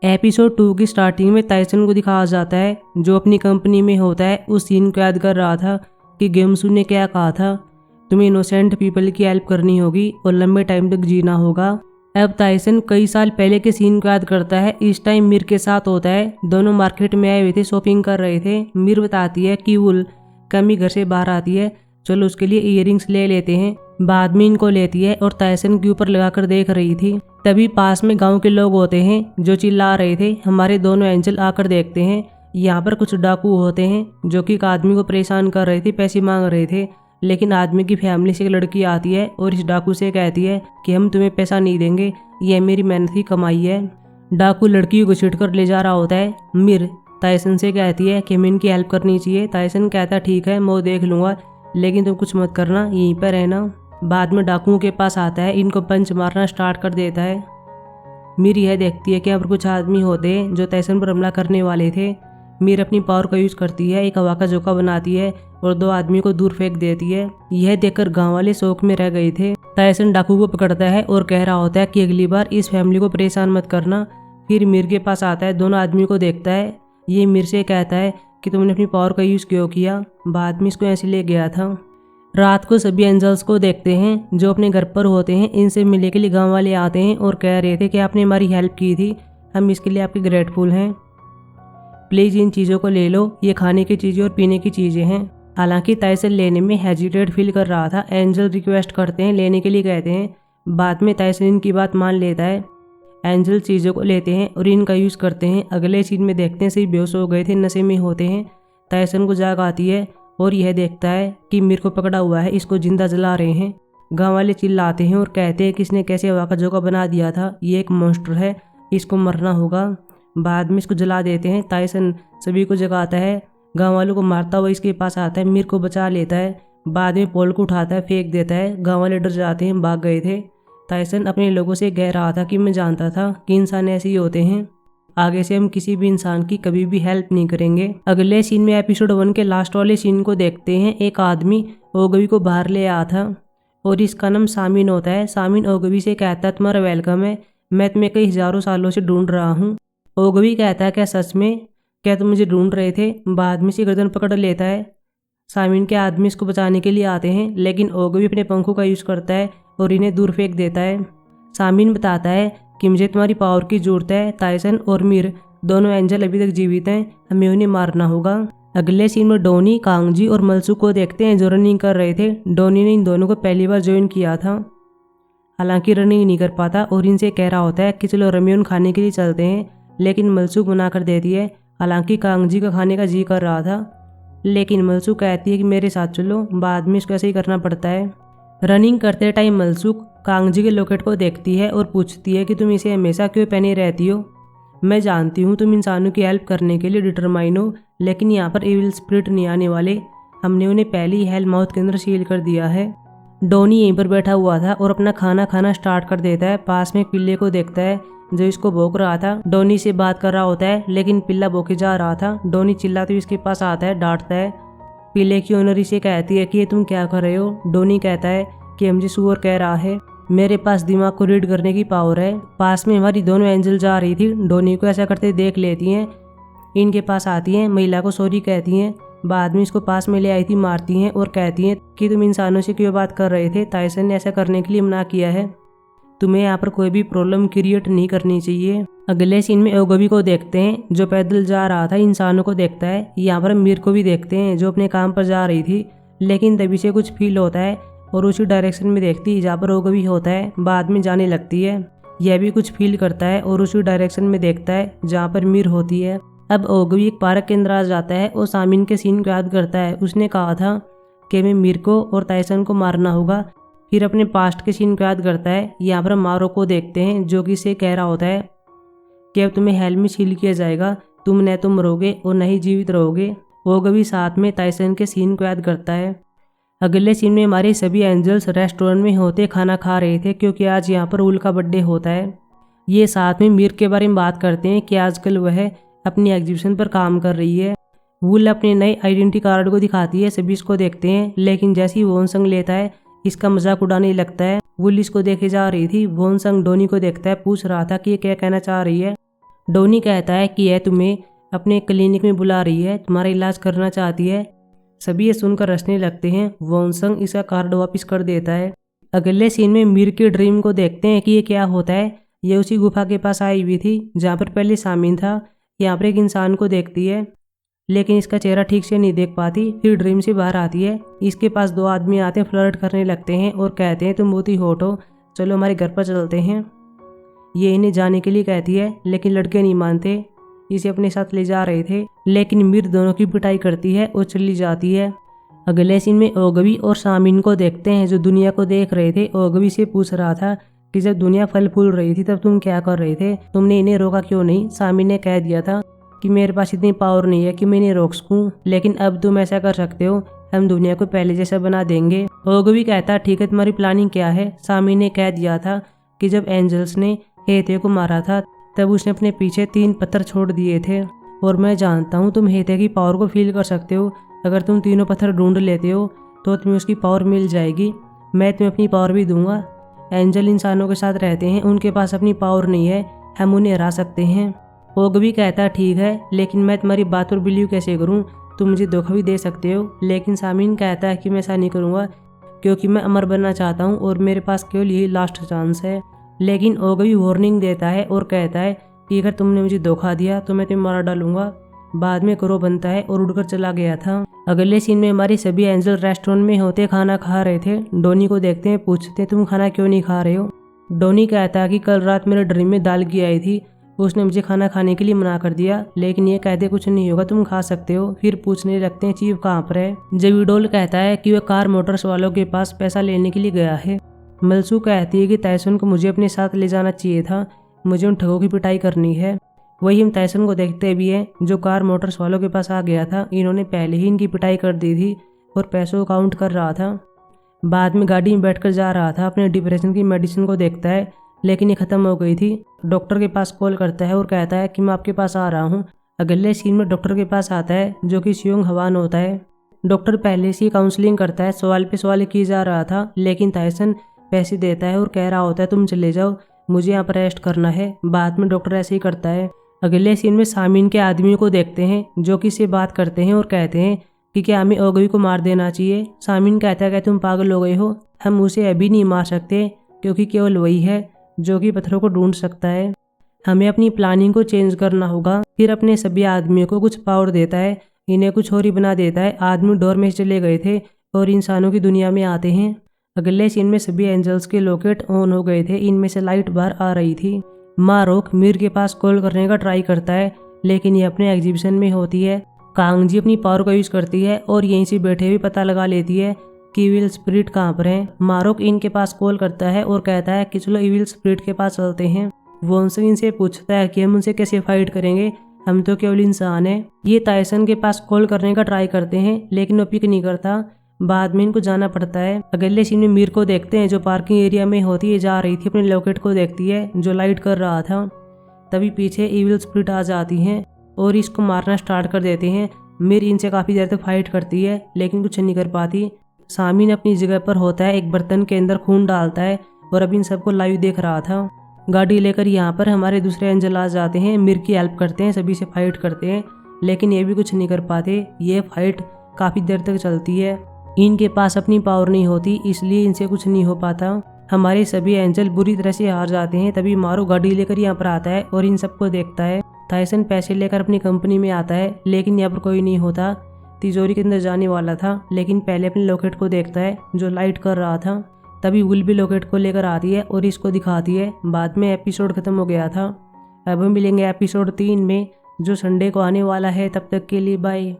Episode 2 की starting में Tyson को दिखाया जाता है जो अपनी कंपनी में होता है। उस सीन को याद कर रहा था कि गेम्सू ने क्या कहा था, तुम्हें इनोसेंट पीपल की हेल्प करनी होगी और लंबे टाइम तक जीना होगा। अब टाइसन कई साल पहले के सीन को याद करता है। इस टाइम मीर के साथ होता है। दोनों मार्केट में आए हुए थे, शॉपिंग कर रहे थे। मीर बताती है कि वुल कमी घर से बाहर आती है, चलो उसके लिए इयररिंग्स ले लेते हैं। बाद में इनको लेती है और टाइसन के ऊपर लगाकर देख रही थी। तभी पास में गांव के लोग होते हैं जो चिल्ला रहे थे। हमारे दोनों एंजल आकर देखते हैं। यहाँ पर कुछ डाकू होते हैं जो कि एक आदमी को परेशान कर रहे थे, पैसे मांग रहे थे। लेकिन आदमी की फैमिली से एक लड़की आती है और इस डाकू से कहती है कि हम तुम्हें पैसा नहीं देंगे, यह मेरी मेहनत की कमाई है। डाकू लड़की को घसीट कर ले जा रहा होता है। मीर टाइसन से कहती है कि हमें इनकी हेल्प करनी चाहिए। टाइसन कहता है ठीक है, मैं देख लूंगा, लेकिन तुम कुछ मत करना, यहीं पर रहना। बाद में डाकुओं के पास आता है, इनको पंच मारना स्टार्ट कर देता है। मीर यह देखती है कि यहाँ पर कुछ आदमी होते हैं जो टाइसन पर हमला करने वाले थे। मीर अपनी पावर का यूज करती है, एक हवा का झोंका बनाती है और दो आदमी को दूर फेंक देती है। यह देखकर गांव वाले शौक में रह गए थे। टाइसन डाकू को पकड़ता है और कह रहा होता है कि अगली बार इस फैमिली को परेशान मत करना। फिर मीर के पास आता है, दोनों आदमी को देखता है। ये मीर से कहता है कि तुमने अपनी पावर का यूज क्यों किया, बाद में इसको ऐसे ले गया था। रात को सभी एंजल्स को देखते हैं जो अपने घर पर होते हैं। इनसे मिलने के लिए गांव वाले आते हैं और कह रहे थे कि आपने हमारी हेल्प की थी, हम इसके लिए आपके ग्रेटफुल हैं। प्लीज़ इन चीज़ों को ले लो, ये खाने की चीज़ें और पीने की चीज़ें हैं। हालांकि टाइसन लेने में हेजिटेट फील कर रहा था। एंजल रिक्वेस्ट करते हैं, लेने के लिए कहते हैं। बाद में टाइसन इनकी बात मान लेता है। एंजल चीज़ों को लेते हैं और इनका यूज़ करते हैं। अगले सीन में देखते हैं सही बेहोश हो गए थे, नशे में होते हैं। टाइसन को जाग आती है और यह देखता है कि मीर को पकड़ा हुआ है, इसको जिंदा जला रहे हैं। गांव वाले चिल्लाते हैं और कहते हैं कि इसने कैसे हवा का झोंका बना दिया था, ये एक मॉन्स्टर है, इसको मरना होगा। बाद में इसको जला देते हैं। टाइसन सभी को जगाता है, गांव वालों को मारता हुआ इसके पास आता है, मीर को बचा लेता है। बाद में पोल को उठाता है, फेंक देता है। गाँव वाले डर जाते हैं, भाग गए थे। टाइसन अपने लोगों से कह रहा था कि मैं जानता था कि इंसान ऐसे ही होते हैं, आगे से हम किसी भी इंसान की कभी भी हेल्प नहीं करेंगे। अगले सीन में एपिसोड 1 के लास्ट वाले सीन को देखते हैं। एक आदमी ओगवी को बाहर ले आया था और इसका नाम सामिन होता है। सामिन ओगवी से कहता है तुम्हारा वेलकम है, मैं तुम्हें कई हजारों सालों से ढूंढ रहा हूँ। ओगवी कहता है क्या सच में, क्या तुम मुझे ढूंढ रहे थे। बाद में से गर्दन पकड़ लेता है। सामिन के आदमी इसको बचाने के लिए आते हैं, लेकिन ओगवी अपने पंखों का यूज करता है और इन्हें दूर फेंक देता है। सामिन बताता है कि मुझे तुम्हारी पावर की जरूरत है। टाइसन और मीर दोनों एंजल अभी तक जीवित हैं, हमें उन्हें मारना होगा। अगले सीन में डोनी, कांगजी और मलसू को देखते हैं जो रनिंग कर रहे थे। डोनी ने इन दोनों को पहली बार ज्वाइन किया था, हालांकि रनिंग नहीं कर पाता और इनसे कह रहा होता है कि चलो रम्यून खाने के लिए चलते हैं, लेकिन मलसू मना कर देती है। हालांकि कांगजी का खाने का जी कर रहा था, लेकिन मलसू कहती है कि मेरे साथ चलो। बाद में इसको ऐसे ही करना पड़ता है। रनिंग करते टाइम मलसुक कांगजी के लॉकेट को देखती है और पूछती है कि तुम इसे हमेशा क्यों पहने रहती हो। मैं जानती हूँ तुम इंसानों की हेल्प करने के लिए डिटरमाइन हो, लेकिन यहाँ पर इविल स्पिरिट नहीं आने वाले, हमने उन्हें पहले ही हेल माउथ के अंदर सील कर दिया है। डोनी यहीं पर बैठा हुआ था और अपना खाना खाना स्टार्ट कर देता है। पास में एक पिल्ले को देखता है जो इसको भौंक रहा था। डोनी से बात कर रहा होता है, लेकिन पिल्ला भौंके जा रहा था। डोनी चिल्लाते हुए इसके पास आता है, डांटता है। पिल्ले की ओनर इसे कहती है कि ये तुम क्या कर रहे हो। डोनी कहता है कि मुझे सुअर कह रहा है, मेरे पास दिमाग को रीड करने की पावर है। पास में हमारी दोनों एंजल जा रही थी, डोनी को ऐसा करते देख लेती हैं। इनके पास आती हैं, महिला को सॉरी कहती हैं। बाद में इसको पास में ले आई थी, मारती हैं और कहती हैं कि तुम इंसानों से क्यों बात कर रहे थे, टाइसन ने ऐसा करने के लिए मना किया है, तुम्हें यहाँ पर कोई भी प्रॉब्लम क्रिएट नहीं करनी चाहिए। अगले सीन में ओगवी को देखते हैं जो पैदल जा रहा था, इंसानों को देखता है। यहाँ पर मीर को भी देखते हैं जो अपने काम पर जा रही थी, लेकिन तभी से कुछ फील होता है और उसी डायरेक्शन में देखती है जहाँ पर ओगवी होता है। बाद में जाने लगती है। यह भी कुछ फील करता है और उसी डायरेक्शन में देखता है जहाँ पर मीर होती है। अब ओगवी एक पार्क के अंदर आ जाता है और सामिन के सीन को याद करता है। उसने कहा था कि मैं मीर को और टाइसन को मारना होगा। फिर अपने पास्ट के सीन को याद करता है। यहाँ पर मारो को देखते हैं जो कि इसे कह रहा होता है कि अब तुम्हें हेल में सील किया जाएगा, तुम न तो मरोगे और न ही जीवित रहोगे। ओगवी साथ में टाइसन के सीन को याद करता है। अगले सीन में हमारे सभी एंजल्स रेस्टोरेंट में होते खाना खा रहे थे, क्योंकि आज यहाँ पर वुल का बर्थडे होता है। ये साथ में मीर के बारे में बात करते हैं कि आजकल वह अपनी एग्जीबिशन पर काम कर रही है। वुल अपने नए आइडेंटिटी कार्ड को दिखाती है, सभी इसको देखते हैं, लेकिन जैसे ही वोनसंग लेता है इसका मजाक उड़ाने लगता है। वुल इसको देखे जा रही थी। वोनसंग डोनी को देखता है, पूछ रहा था कि ये क्या कहना चाह रही है। डोनी कहता है कि यह तुम्हें अपने क्लिनिक में बुला रही है, तुम्हारा इलाज करना चाहती है। सभी ये सुनकर हंसने लगते हैं। वॉन्संग इसका कार्ड वापस कर देता है। अगले सीन में मीर के ड्रीम को देखते हैं कि ये क्या होता है। ये उसी गुफा के पास आई हुई थी जहाँ पर पहले सामिन था। यहाँ पर एक इंसान को देखती है लेकिन इसका चेहरा ठीक से नहीं देख पाती। फिर ड्रीम से बाहर आती है। इसके पास दो आदमी आते हैं, फ्लर्ट करने लगते हैं और कहते हैं तुम बहुत ही हॉट हो, चलो हमारे घर पर चलते हैं। ये इन्हें जाने के लिए कहती है लेकिन लड़के नहीं मानते, इसे अपने साथ ले जा रहे थे। लेकिन मीर दोनों की पिटाई करती है और चली जाती है। अगले सीन में ओगवी और सामिन को देखते हैं जो दुनिया को देख रहे थे। ओगवी से पूछ रहा था कि जब दुनिया फल फूल रही थी तब तुम क्या कर रहे थे, तुमने इन्हें रोका क्यों नहीं। सामिन ने कह दिया था कि मेरे पास इतनी पावर नहीं है कि मैं इन्हें रोक सकूं, लेकिन अब तुम ऐसा कर सकते हो, हम दुनिया को पहले जैसा बना देंगे। ओगवी कहता ठीक है, तुम्हारी प्लानिंग क्या है। सामिन ने कह दिया था कि जब एंजल्स ने हेते को मारा था तब उसने अपने पीछे 3 पत्थर छोड़ दिए थे और मैं जानता हूँ तुम हेते की पावर को फील कर सकते हो। अगर तुम तीनों पत्थर ढूंढ लेते हो तो तुम्हें उसकी पावर मिल जाएगी, मैं तुम्हें अपनी पावर भी दूंगा। एंजल इंसानों के साथ रहते हैं, उनके पास अपनी पावर नहीं है, हम उन्हें हरा सकते हैं। ओगवी कहता ठीक है, लेकिन मैं तुम्हारी बात पर बिलीव कैसे करूं, तुम मुझे धोखा भी दे सकते हो। लेकिन सामिन कहता है कि मैं ऐसा नहीं करूंगा क्योंकि मैं अमर बनना चाहता हूं और मेरे पास केवल यही लास्ट चांस है। लेकिन ओगवी वार्निंग देता है और कहता है कि अगर तुमने मुझे धोखा दिया तो मैं तुम्हें मार डालूंगा। बाद में क्रो बनता है और उड़कर चला गया था। अगले सीन में हमारे सभी एंजल रेस्टोरेंट में होते खाना खा रहे थे। डोनी को देखते हैं, पूछते तुम खाना क्यों नहीं खा रहे हो। डोनी कहता है कि कल रात मेरे ड्रीम में दाल की आई थी, उसने मुझे खाना खाने के लिए मना कर दिया, लेकिन ये कहते कुछ नहीं होगा, तुम खा सकते हो। फिर पूछने लगते हैं चीफ कहाँ पर है। जेविडोल कहता है कि वह कार मोटर्स वालों के पास पैसा लेने के लिए गया है। मलसू कहती है कि ताइसन को मुझे अपने साथ ले जाना चाहिए था, मुझे उन ठगों की पिटाई करनी है। वही हम ताइसन को देखते भी हैं जो कार मोटर्स वालों के पास आ गया था। इन्होंने पहले ही इनकी पिटाई कर दी थी और पैसों को काउंट कर रहा था। बाद में गाड़ी में बैठकर जा रहा था, अपने डिप्रेशन की मेडिसिन को देखता है लेकिन ये खत्म हो गई थी। डॉक्टर के पास कॉल करता है और कहता है कि मैं आपके पास आ रहा हूँ। अगले सीन में डॉक्टर के पास आता है जो कि सियोंग हवान होता है। डॉक्टर पहले से ही काउंसलिंग करता है, सवाल पे सवाल किए जा रहा था, लेकिन ताइसन पैसे देता है और कह रहा होता है तुम चले जाओ, मुझे यहाँ पर रेस्ट करना है। बाद में डॉक्टर ऐसे ही करता है। अगले सीन में सामिन के आदमियों को देखते हैं जो कि से बात करते हैं और कहते हैं कि क्या हमें ओगवी को मार देना चाहिए। सामिन कहता है कि तुम पागल हो गए हो, हम उसे अभी नहीं मार सकते क्योंकि केवल वही है जो कि पत्थरों को ढूंढ सकता है। हमें अपनी प्लानिंग को चेंज करना होगा। फिर अपने सभी आदमियों को कुछ पावर देता है, इन्हें कुछ और ही बना देता है। आदमी डोर में चले गए थे और इंसानों की दुनिया में आते हैं। अगले सीन में सभी एंजल्स के लॉकेट ऑन हो गए थे, इनमें से लाइट बाहर आ रही थी। मारोक मीर के पास कॉल करने का ट्राई करता है लेकिन ये अपने एग्जीबिशन में होती है। कांगजी अपनी पावर को यूज करती है और यहीं से बैठे हुए पता लगा लेती है कि इविल स्पिरिट कहाँ पर है। मारोक इनके पास कॉल करता है और कहता है कि चलो इविल स्पिरिट के पास चलते हैं। वॉन्सन इनसे पूछता है कि हम उनसे कैसे फाइट करेंगे, हम तो केवल इंसान हैं। ये ताइसन के पास कॉल करने का ट्राई करते हैं लेकिन वो पिक नहीं करता। बाद में इनको जाना पड़ता है। अगले सीन में मीर को देखते हैं जो पार्किंग एरिया में होती है, जा रही थी, अपने लॉकेट को देखती है जो लाइट कर रहा था। तभी पीछे इविल स्पिरिट आ जाती हैं और इसको मारना स्टार्ट कर देते हैं। मीर इनसे काफ़ी देर तक फाइट करती है लेकिन कुछ नहीं कर पाती। सामिन अपनी जगह पर होता है, एक बर्तन के अंदर खून डालता है और अभी इन सबको लाइव देख रहा था। गाड़ी लेकर यहाँ पर हमारे दूसरे एंजल आ जाते हैं, मीर की हेल्प करते हैं, सभी से फाइट करते हैं लेकिन ये भी कुछ नहीं कर पाते। ये फाइट काफ़ी देर तक चलती है। इनके पास अपनी पावर नहीं होती इसलिए इनसे कुछ नहीं हो पाता। हमारे सभी एंजल बुरी तरह से हार जाते हैं। तभी मारो गाड़ी लेकर यहाँ पर आता है और इन सबको देखता है। ताइसन पैसे लेकर अपनी कंपनी में आता है लेकिन यहाँ पर कोई नहीं होता। तिजोरी के अंदर जाने वाला था लेकिन पहले अपने लॉकेट को देखता है जो लाइट कर रहा था। तभी वुल भी लॉकेट को लेकर आती है और इसको दिखाती है। बाद में एपिसोड खत्म हो गया था। अब हम मिलेंगे एपिसोड 3 में जो संडे को आने वाला है। तब तक के लिए बाय।